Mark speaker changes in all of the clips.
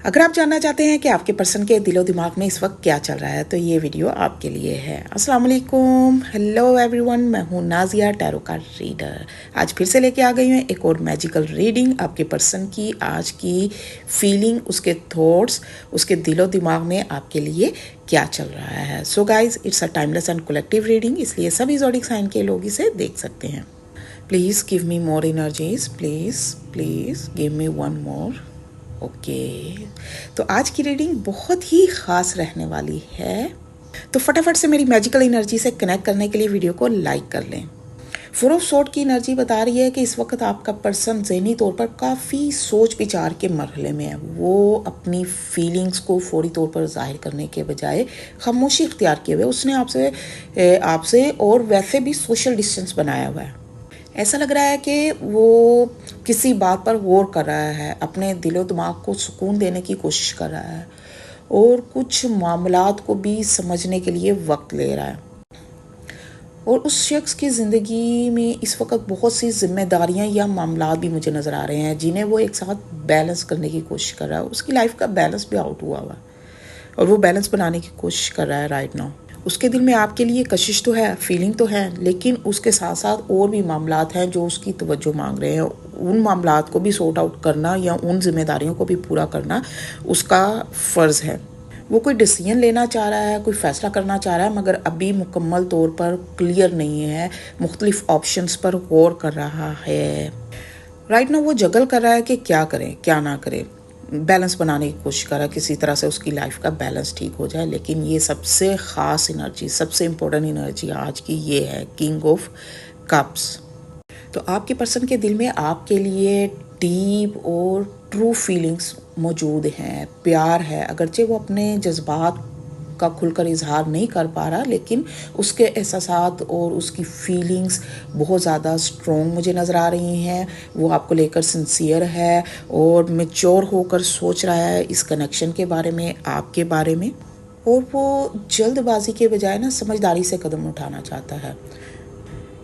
Speaker 1: अगर आप जानना चाहते हैं कि आपके पर्सन के दिलो दिमाग में इस वक्त क्या चल रहा है तो ये वीडियो आपके लिए है। अस्सलाम वालेकुम, हेलो एवरीवन, मैं हूँ नाजिया, टैरो कार्ड रीडर। आज फिर से लेके आ गई हूँ एक और मैजिकल रीडिंग आपके पर्सन की आज की फीलिंग, उसके थॉट्स, उसके दिलो दिमाग में आपके लिए क्या चल रहा है। So guys, it's a timeless and collective reading, इसलिए सभी ज़ोडिक साइन के लोग इसे देख सकते हैं। Please give me more energies, please give me one more. Okay, तो आज की रीडिंग बहुत ही ख़ास रहने वाली है, तो फटाफट से मेरी मैजिकल एनर्जी से कनेक्ट करने के लिए वीडियो को लाइक कर लें। 4 ऑफ स्वॉर्ड की एनर्जी बता रही है कि इस वक्त आपका पर्सन ज़हनी तौर पर काफ़ी सोच विचार के मरहले में है। वो अपनी फीलिंग्स को फौरी तौर पर जाहिर करने के बजाय खामोशी इख्तियार किए हुए उसने आपसे और वैसे भी सोशल डिस्टेंस बनाया हुआ है। ऐसा लग रहा है कि वो किसी बात पर गौर कर रहा है, अपने दिलो दिमाग को सुकून देने की कोशिश कर रहा है और कुछ मामलात को भी समझने के लिए वक्त ले रहा है। और उस शख्स की ज़िंदगी में इस वक्त बहुत सी जिम्मेदारियां या मामलात भी मुझे नज़र आ रहे हैं जिन्हें वो एक साथ बैलेंस करने की कोशिश कर रहा है। उसकी लाइफ का बैलेंस भी आउट हुआ है और वो बैलेंस बनाने की कोशिश कर रहा है राइट नाउ। उसके दिल में आपके लिए कशिश तो है, फीलिंग तो है, लेकिन उसके साथ साथ और भी मामलात हैं जो उसकी तवज्जो मांग रहे हैं। उन मामलात को भी सॉर्ट आउट करना या उन जिम्मेदारियों को भी पूरा करना उसका फ़र्ज़ है। वो कोई डिसीजन लेना चाह रहा है, कोई फ़ैसला करना चाह रहा है, मगर अभी मुकम्मल तौर पर क्लियर नहीं है। मुख्तलिफ ऑप्शंस पर गौर कर रहा है। राइट नाउ वो जगल कर रहा है कि क्या करें क्या ना करें, बैलेंस बनाने की कोशिश कर रहा है, किसी तरह से उसकी लाइफ का बैलेंस ठीक हो जाए। लेकिन ये सबसे ख़ास एनर्जी, सबसे इम्पोर्टेंट एनर्जी आज की ये है किंग ऑफ कप्स। तो आपके पर्सन के दिल में आपके लिए डीप और ट्रू फीलिंग्स मौजूद हैं, प्यार है। अगरचे वो अपने जज्बात का खुलकर इजहार नहीं कर पा रहा, लेकिन उसके एहसासात और उसकी फीलिंग्स बहुत ज़्यादा स्ट्रॉन्ग मुझे नज़र आ रही हैं। वो आपको लेकर सिंसियर है और मैच्योर होकर सोच रहा है इस कनेक्शन के बारे में, आपके बारे में। और वो जल्दबाजी के बजाय ना समझदारी से कदम उठाना चाहता है।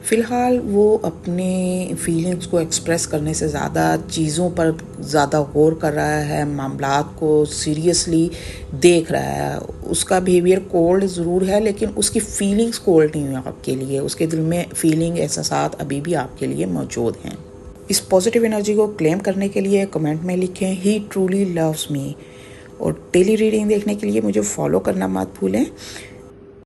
Speaker 1: फ़िलहाल वो अपने फीलिंग्स को एक्सप्रेस करने से ज़्यादा चीज़ों पर ज़्यादा गौर कर रहा है, मामलात को सीरियसली देख रहा है। उसका बिहेवियर कोल्ड ज़रूर है, लेकिन उसकी फीलिंग्स कोल्ड नहीं है आपके लिए। उसके दिल में फीलिंग, एहसासात अभी भी आपके लिए मौजूद हैं। इस पॉजिटिव एनर्जी को क्लेम करने के लिए कमेंट में लिखें ही ट्रूली लव्स मी। और डेली रीडिंग देखने के लिए मुझे फॉलो करना मत भूलें।